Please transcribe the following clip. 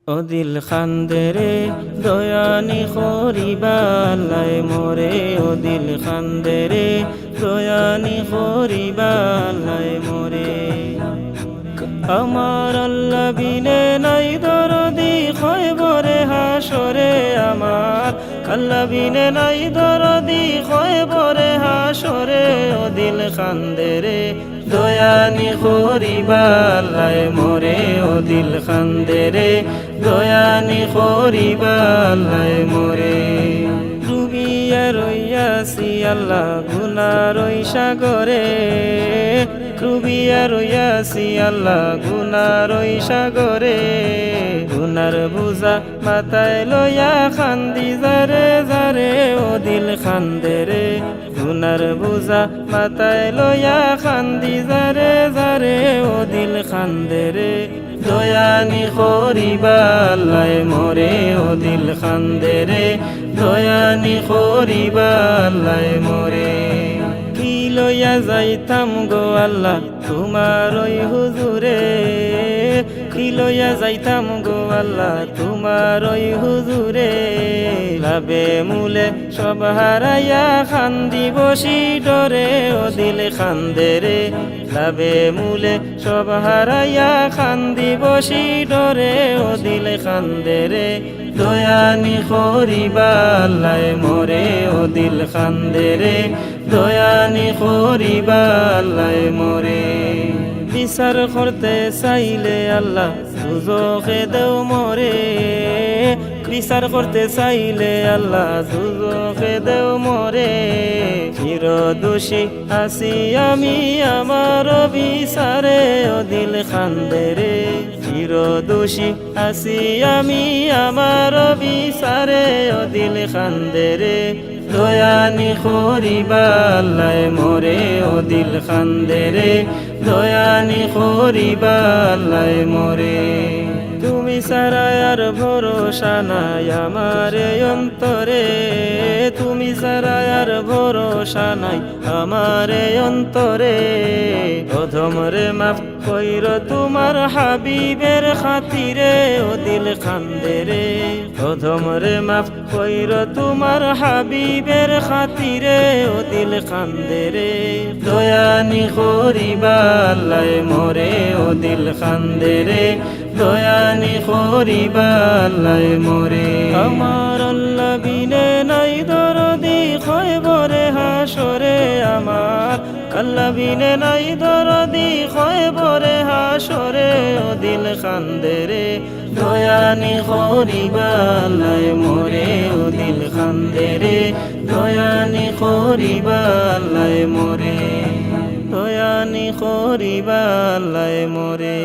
ও দিল খান্দেরে দয়ানি খরিবালাই মোরে, ও দিল খান্দেরে দয়ানি খরিবালাই মোরে। আমার আল্লাহ বিনে নাই দরদি খয়বরে হাসরে, আমার আল্লাহ বিনে নাই দরদি খয়বরে হাসরে। ও দিল খান্দেরে দয়ানি খরিবালাই মোরে, ও দিল খান্দেরে দয়ানি খরিবালাই মোরে। ডুবিয়া রইয়াছি আল্লাহ গুনার ওই সাগরে, ডুবিয়া রইয়াছি আল্লাহ গুনার ওই সাগরে। গুনার বুঝা মাথায় লইয়া খান্দি জারে জারে, ও দিল খান্দেরে গুনার বুঝা মাথায় লইয়া খান্দি জারে জারে। ও দিল খান্দেরে দয়ানি খরিবালাই মোরে, ও দিল খান্দেরে দয়ানি খরিবালাই মোরে। কি লইয়া যাইতাম গো আল্লাহ তোমার ওই হুজুরে, কি লইয়া যাইতাম গো আল্লাহ তোমার ওই হুজুরে। লাভে মূলে সব হারাইয়া খান্দি বসি ডরে, ও দিল খান্দেরে লাভে মূলে সব হারাইয়া খান্দি বসি ডরে। ও দিল খান্দেরে দয়ানি খরিবালাই মোরে, ও দিল খান্দেরে দয়ানি খরিবালাই মোরে। বিচার করতে চাইলে আল্লাহ দুজখে দেও মোরে, বিচার করতে চাইলে আল্লাহ দুজখে দেও মোরে। চির দোষী আছি আমি আমার বিচারে, ও দিল খান্দেরে চির দোষী আছি আমি আমার বিচারে। ও দিল খান্দেরে দয়ানি খরিবালাই মোরে, ও দিল খান্দেরে দয়ানি খরিবালাই মোরে। তুমি ছাড়া আর ভরসা নাই আমার অন্তরে, তুমি ছাড়া আর ভরসা নাই আমার অন্তরে। অধমরে মাফ কইর তোমার হাবিবের খাতিরে, ও দিল খান্দেরে অধমরে মাফ কইর তোমার হাবিবের খাতিরে। ও দিল খান্দেরে দয়ানি খরিবালাই মোরে, ও দিল খান্দেরে দয়ানি খরিবালাই মোরে। আমার আল্লাহ বিনে নাই দরদি খয়বরে হাসরে, আমার আল্লাহ বিনে নাই দরদি খয়বরে হাসরে। ও দিল খান্দেরে দয়ানি খরিবালাই মোরে, ও দিল খান্দেরে দয়ানি খরিবালাই মোরে, দয়ানি খরিবালাই মোরে।